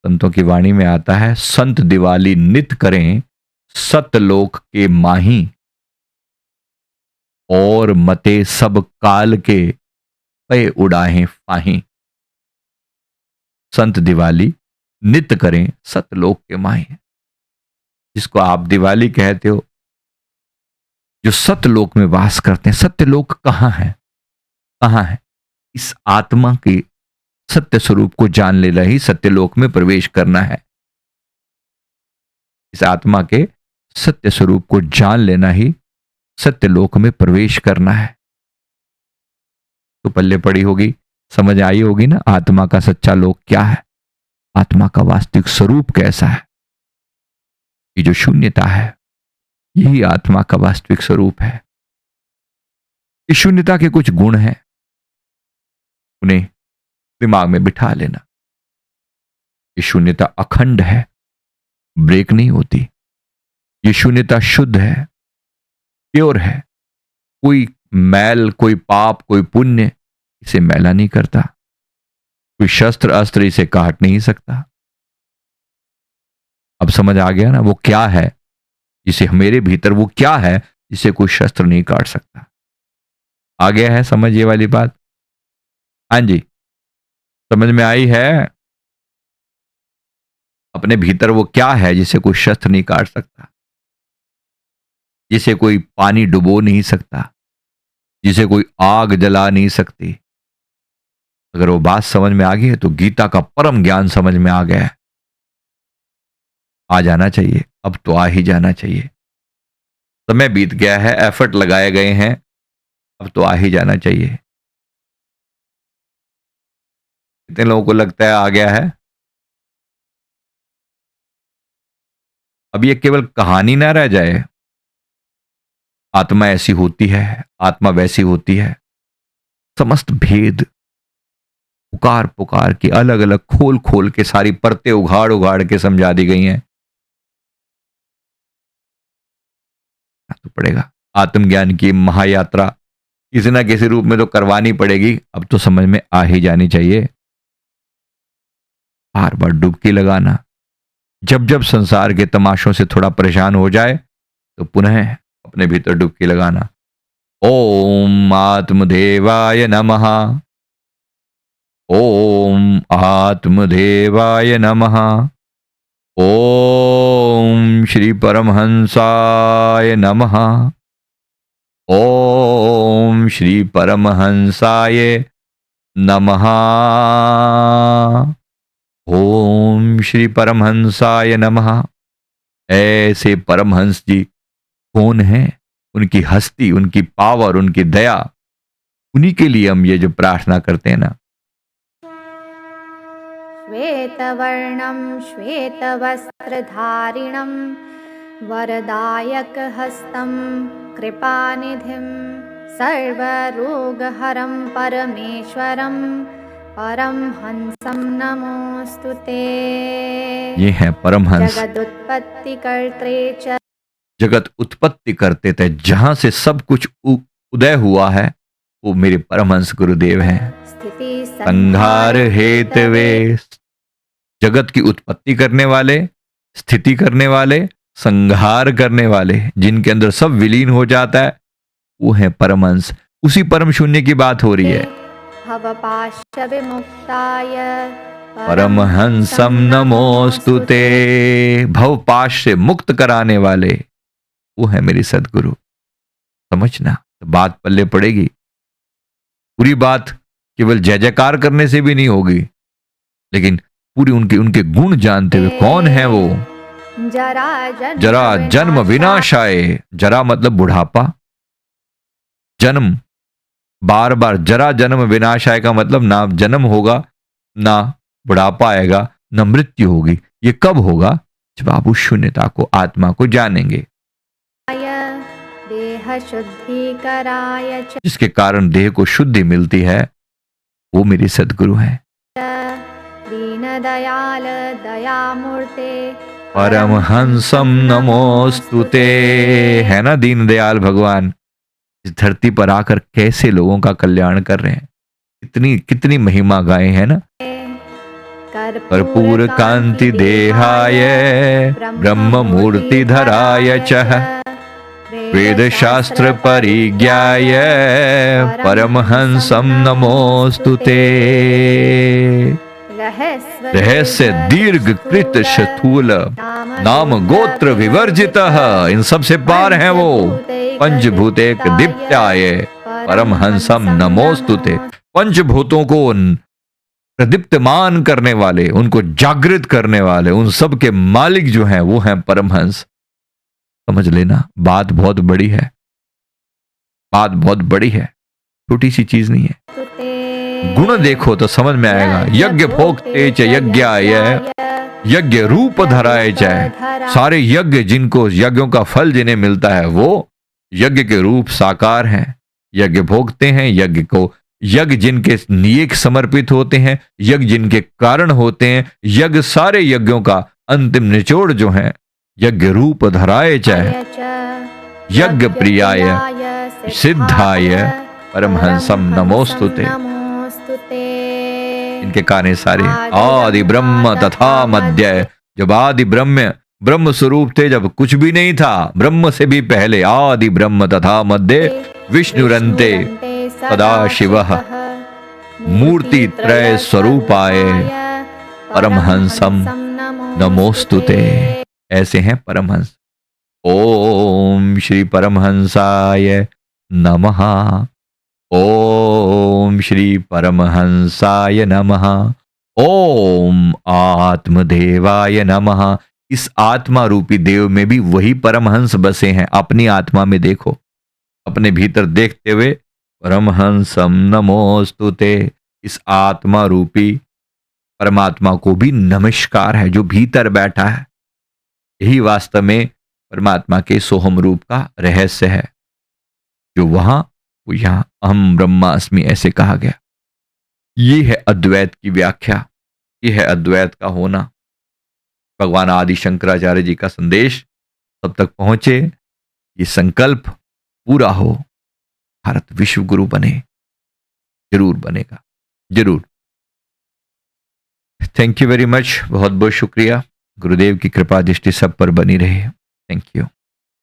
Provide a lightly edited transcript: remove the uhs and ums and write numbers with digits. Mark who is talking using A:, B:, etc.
A: संतों की वाणी में आता है, संत दिवाली नित करें सतलोक के माही, और मते सब काल के पे उड़ाहें फाही। संत दिवाली नित करें सतलोक के माही। जिसको आप दिवाली कहते हो, जो सतलोक में वास करते हैं। सत्यलोक कहां है? कहां है? इस आत्मा के सत्य स्वरूप को जान लेना ही सत्यलोक में प्रवेश करना है। इस आत्मा के सत्य स्वरूप को जान लेना ही सत्यलोक में प्रवेश करना है। तो पल्ले पड़ी होगी, समझ आई होगी ना, आत्मा का सच्चा लोक क्या है, आत्मा का वास्तविक स्वरूप कैसा है। ये जो शून्यता है, यही आत्मा का वास्तविक स्वरूप है। इस शून्यता के कुछ गुण हैं, उन्हें दिमाग में बिठा लेना। ये शून्यता अखंड है, ब्रेक नहीं होती। ये शून्यता शुद्ध है, प्योर है। कोई मैल, कोई पाप, कोई पुण्य इसे मैला नहीं करता। कोई शस्त्र अस्त्र इसे काट नहीं सकता। अब समझ आ गया ना वो क्या है, जिसे मेरे भीतर वो क्या है जिसे कोई शस्त्र नहीं काट सकता। आ गया है समझ ये वाली बात? हाँ जी, समझ में आई है? अपने भीतर वो क्या है जिसे कोई शस्त्र नहीं काट सकता, जिसे कोई पानी डुबो नहीं सकता, जिसे कोई आग जला नहीं सकती। अगर वो बात समझ में आ गई है तो गीता का परम ज्ञान समझ में आ गया है। आ जाना चाहिए, अब तो आ ही जाना चाहिए। समय बीत गया है, एफर्ट लगाए गए हैं, अब तो आ ही जाना चाहिए। कितने लोगों को लगता है आ गया है? अब ये केवल कहानी ना रह जाए, आत्मा ऐसी होती है, आत्मा वैसी होती है। समस्त भेद पुकार पुकार के, अलग अलग खोल खोल के, सारी परतें उघाड़ उघाड़ के समझा दी गई हैं। तो पड़ेगा आत्मज्ञान की महायात्रा किसी ना किसी रूप में तो करवानी पड़ेगी। अब तो समझ में आ ही जानी चाहिए। बार बार डुबकी लगाना, जब जब संसार के तमाशों से थोड़ा परेशान हो जाए तो पुनः अपने भीतर डुबकी लगाना। ओम आत्मदेवाय नमः, ओम आत्मदेवाय नमः, ओम श्री परमहंसाय नमः, ओम श्री परमहंसाय नमः, ओम श्री परमहंसाय नमः। ऐसे परमहंस जी कौन है? उनकी हस्ती, उनकी पावर, उनकी दया, उन्हीं के लिए हम ये जो प्रार्थना करते हैं ना।
B: श्वेतवर्णं श्वेतवस्त्रधारिणं वरदायकहस्तं कृपानिधिं सर्वरोगहरं परमेश्वरं परमहंसं नमोऽस्तुते।
A: ये है परमहंस,
B: जगदुत्पत्तिकर्त्रे च,
A: जगत उत्पत्ति करते थे, जहां से सब कुछ उदय हुआ है वो मेरे परमहंस गुरुदेव हैं।
B: स्थिति
A: संहार हेतवे, जगत की उत्पत्ति करने वाले, स्थिति करने वाले, संहार करने वाले, जिनके अंदर सब विलीन हो जाता है, वो है परमहंस। उसी परम शून्य की बात हो रही है।
B: भवपाश विमुक्ताय
A: परमहंसम नमोस्तुते। भवपाश से मुक्त कराने वाले वो है मेरे सदगुरु। समझना, तो बात पल्ले पड़ेगी। पूरी बात केवल जय जयकार करने से भी नहीं होगी, लेकिन पूरी उनके उनके गुण जानते हुए। कौन है वो? जरा जन्म विनाशाय। जरा मतलब बुढ़ापा, जन्म बार बार, जरा जन्म विनाशाय का मतलब ना जन्म होगा, ना बुढ़ापा आएगा, ना मृत्यु होगी। ये कब होगा? जब आप उस शून्यता को, आत्मा को जानेंगे,
B: देह शुद्धिकराय च,
A: जिसके कारण देह को शुद्धि मिलती है, वो मेरे सदगुरु हैं।
B: दीन दयाल दयामूर्ते
A: परमहंसम नमोस्तुते। है ना दीन दयाल भगवान, इस धरती पर आकर कैसे लोगों का कल्याण कर रहे हैं। कितनी कितनी महिमा गाए हैं ना। कर्पूर कांति देहाय ब्रह्म मूर्ति धराय च वेद शास्त्र परिज्ञाय परमहंसं नमोस्तुते। रहस्य दीर्घ कृत स्थूल नाम गोत्र विवर्जितः, इन सब से पार हैं वो। पंचभूतेक दीप्ताय परमहंसं नमोस्तुते। पंचभूतों को प्रदीप्तमान करने वाले, उनको जागृत करने वाले, उन सब के मालिक जो हैं वो हैं परमहंस। समझ लेना, बात बहुत बड़ी है, बात बहुत बड़ी है, छोटी सी चीज नहीं है। गुण देखो तो समझ में आएगा। यज्ञ भोक्ते च यज्ञाय यज्ञ रूप धराय च, सारे यज्ञ जिनको यज्ञों का फल जिन्हें मिलता है वो यज्ञ के रूप साकार हैं। यज्ञ भोगते हैं, यज्ञ को, यज्ञ जिनके नियत समर्पित होते हैं, यज्ञ जिनके कारण होते हैं, यज्ञ सारे यज्ञों का अंतिम निचोड़ जो है। यज्ञ रूप धराय च यज्ञ प्रियाय सिद्धाय परमहंसं नमोस्तुते। इनके कारण सारे आदि ब्रह्म तथा मध्य, जब आदि ब्रह्म स्वरूप थे, जब कुछ भी नहीं था, ब्रह्म से भी पहले आदि ब्रह्म तथा मध्य विष्णुरन्ते सदाशिवः मूर्ति त्रय स्वरूपाय परमहंसं नमोस्तुते। ऐसे हैं परमहंस। ओम श्री परमहंसाय नमः। ओम श्री परमहंसाय नमः। ओम आत्मदेवाय नमः। इस आत्मा रूपी देव में भी वही परमहंस बसे हैं। अपनी आत्मा में देखो, अपने भीतर देखते हुए परमहंसं नमोस्तुते। इस आत्मा रूपी परमात्मा को भी नमस्कार है जो भीतर बैठा है। यही वास्तव में परमात्मा के सोहम रूप का रहस्य है, जो वहां वो यहां अहम ब्रह्मास्मि ऐसे कहा गया। ये है अद्वैत की व्याख्या, ये है अद्वैत का होना। भगवान आदि शंकराचार्य जी का संदेश तब तक पहुंचे, ये संकल्प पूरा हो, भारत विश्व गुरु बने। जरूर बनेगा, जरूर। थैंक यू वेरी मच, बहुत बहुत शुक्रिया। गुरुदेव की कृपा दृष्टि सब पर बनी रहे। Thank you.